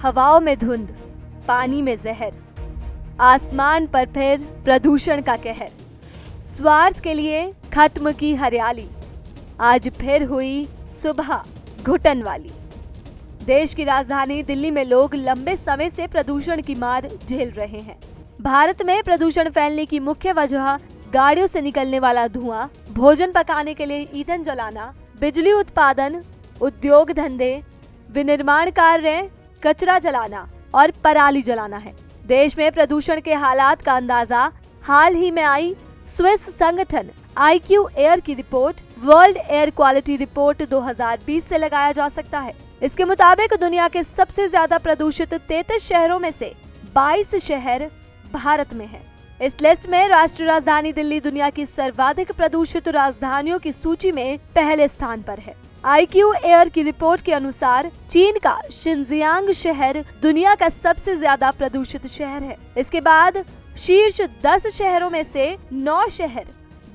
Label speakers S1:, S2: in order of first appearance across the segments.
S1: हवाओं में धुंध, पानी में जहर, आसमान पर फिर प्रदूषण का कहर। स्वार्थ के लिए खत्म की हरियाली, आज फिर हुई सुबह घुटन वाली। देश की राजधानी दिल्ली में लोग लंबे समय से प्रदूषण की मार झेल रहे हैं। भारत में प्रदूषण फैलने की मुख्य वजह गाड़ियों से निकलने वाला धुआं, भोजन पकाने के लिए ईंधन जलाना, बिजली उत्पादन, उद्योग धंधे, विनिर्माण कार्य, कचरा जलाना और पराली जलाना है। देश में प्रदूषण के हालात का अंदाजा हाल ही में आई स्विस संगठन IQ एयर की report world air quality report 2020 से लगाया जा सकता है। इसके मुताबिक दुनिया के सबसे ज्यादा प्रदूषित 33 शहरों में से 22 शहर भारत में हैं। इस लिस्ट में राष्ट्रीय राजधानी दिल्ली दुनिया की सर्वाधिक प्रदूषित राजधानियों की सूची में पहले स्थान पर है। IQ एयर की रिपोर्ट के अनुसार चीन का शिनजियांग शहर दुनिया का सबसे ज्यादा प्रदूषित शहर है। इसके बाद शीर्ष 10 शहरों में से 9 शहर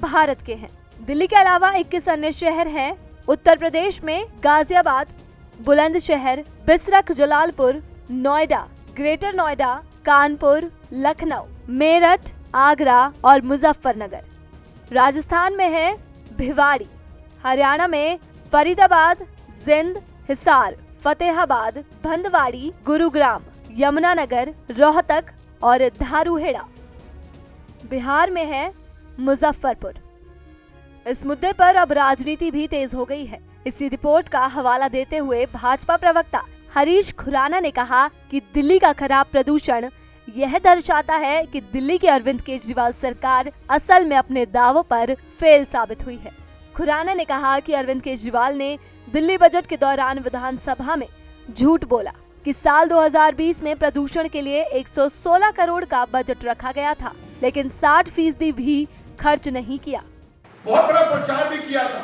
S1: भारत के हैं। दिल्ली के अलावा 21 अन्य शहर हैं। उत्तर प्रदेश में गाजियाबाद, बुलंदशहर, बिसरख जलालपुर, नोएडा, ग्रेटर नोएडा, कानपुर, लखनऊ, मेरठ, आगरा और मुजफ्फरनगर। राजस्थान में है भिवाड़ी। हरियाणा में फरीदाबाद, जिंद, हिसार, फतेहाबाद, भंदवाड़ी, गुरुग्राम, यमुनानगर, रोहतक और धारूहेड़ा। बिहार में है मुजफ्फरपुर। इस मुद्दे पर अब राजनीति भी तेज हो गई है। इसी रिपोर्ट का हवाला देते हुए भाजपा प्रवक्ता हरीश खुराना ने कहा कि दिल्ली का खराब प्रदूषण यह दर्शाता है कि दिल्ली की अरविंद केजरीवाल सरकार असल में अपने दावों पर फेल साबित हुई है। खुराना ने कहा कि अरविंद केजरीवाल ने दिल्ली बजट के दौरान विधानसभा में झूठ बोला कि साल 2020 में प्रदूषण के लिए 116 करोड़ का बजट रखा गया था, लेकिन 60% भी खर्च नहीं किया।
S2: बहुत बड़ा प्रचार भी किया था।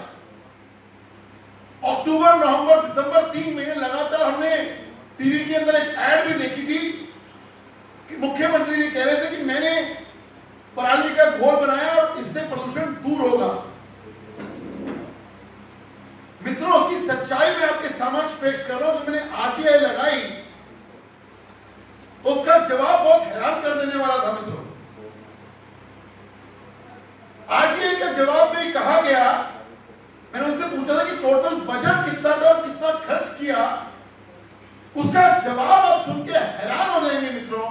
S2: अक्टूबर, नवंबर, दिसंबर 3 महीने लगातार हमने टीवी के अंदर एक ऐड भी देखी थी कि मुख्यमंत्री जी कह रहे थे कि मैंने पराली का घोल बनाया और इससे प्रदूषण दूर होगा। मित्रों, उसकी सच्चाई मैं आपके समक्ष पेश कर रहा हूं। जब मैंने RTI लगाई तो उसका जवाब बहुत हैरान कर देने वाला था। मित्रों, RTI का जवाब में कहा गया, मैंने उनसे पूछा था कि टोटल बजट कितना था और कितना खर्च किया। उसका जवाब आप सुन के हैरान हो जाएंगे मित्रों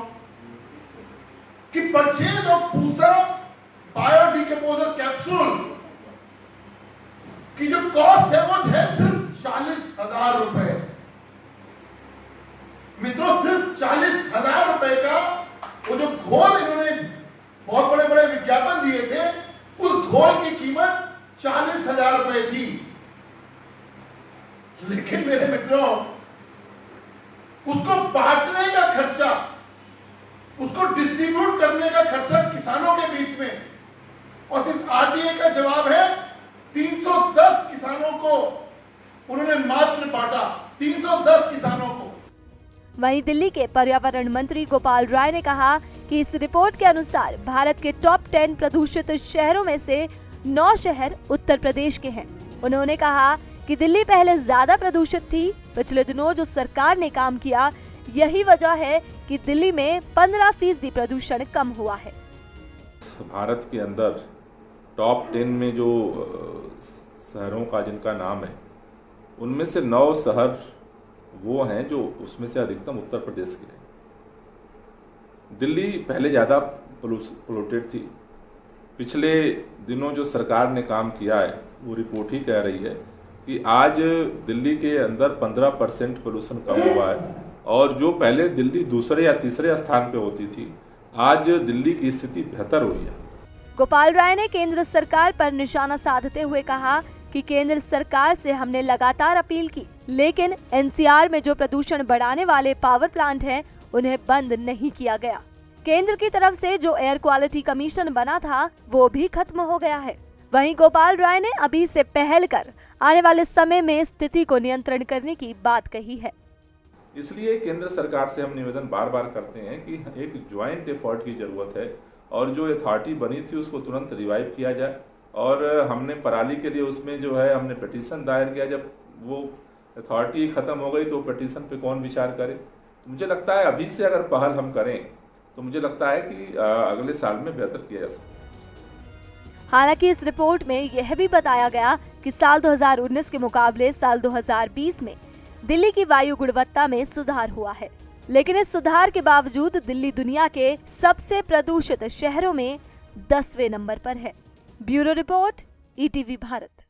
S2: कि परचेज ऑफ पूसा बायोडिकम्पोजर कैप्सूल की जो कॉस्ट है वो है सिर्फ 40,000 रुपए। मित्रों, सिर्फ 40,000 रुपए का वो जो घोल इन्होंने बहुत बड़े बड़े विज्ञापन दिए थे, उस घोल की कीमत 40,000 रुपए थी। लेकिन मेरे मित्रों, उसको बांटने का खर्चा, उसको डिस्ट्रीब्यूट करने का खर्चा किसानों के बीच में, और सिर्फ RTI का जवाब है 310 किसानों को उन्होंने मात्र बांटा। 310 किसानों को।
S1: वहीं दिल्ली के पर्यावरण मंत्री गोपाल राय ने कहा कि इस रिपोर्ट के अनुसार भारत के टॉप 10 प्रदूषित शहरों में से 9 शहर उत्तर प्रदेश के हैं। उन्होंने कहा कि दिल्ली पहले ज्यादा प्रदूषित थी। पिछले दिनों जो सरकार ने काम किया, यही वजह है कि दिल्ली में 15% प्रदूषण कम हुआ है।
S3: भारत के अंदर टॉप 10 में जो शहरों का जिनका नाम है, उनमें से 9 शहर वो हैं जो उसमें से अधिकतम उत्तर प्रदेश के हैं। दिल्ली पहले ज़्यादा पोल्यूटेड थी। पिछले दिनों जो सरकार ने काम किया है, वो रिपोर्ट ही कह रही है कि आज दिल्ली के अंदर 15% पोल्यूशन कम हुआ है, और जो पहले दिल्ली दूसरे या तीसरे स्थान पे होती थी, आज दिल्ली की स्थिति बेहतर हुई है।
S1: गोपाल राय ने केंद्र सरकार पर निशाना साधते हुए कहा कि केंद्र सरकार से हमने लगातार अपील की, लेकिन NCR में जो प्रदूषण बढ़ाने वाले पावर प्लांट हैं, उन्हें बंद नहीं किया गया। केंद्र की तरफ से जो एयर क्वालिटी कमीशन बना था, वो भी खत्म हो गया है। वहीं गोपाल राय ने अभी से पहल कर आने वाले समय में स्थिति को नियंत्रण करने की बात कही है।
S3: इसलिए केंद्र सरकार से हम निवेदन बार बार करते हैं कि एक ज्वाइंट एफर्ट की जरूरत है, और जो अथॉरिटी बनी थी उसको तुरंत रिवाइव किया जाए। और हमने पराली के लिए उसमें जो है हमने पिटीशन दायर किया। जब वो अथॉरिटी खत्म हो गई तो पिटीशन पे कौन विचार करे। मुझे लगता है अभी से अगर पहल हम करें तो मुझे लगता है कि अगले साल में बेहतर किया जा सकता है।
S1: हालांकि इस रिपोर्ट में यह भी बताया गया कि साल 2019 के मुकाबले साल 2020 में दिल्ली की वायु गुणवत्ता में सुधार हुआ है, लेकिन इस सुधार के बावजूद दिल्ली दुनिया के सबसे प्रदूषित शहरों में 10वें नंबर पर है। Bureau report, ETV Bharat.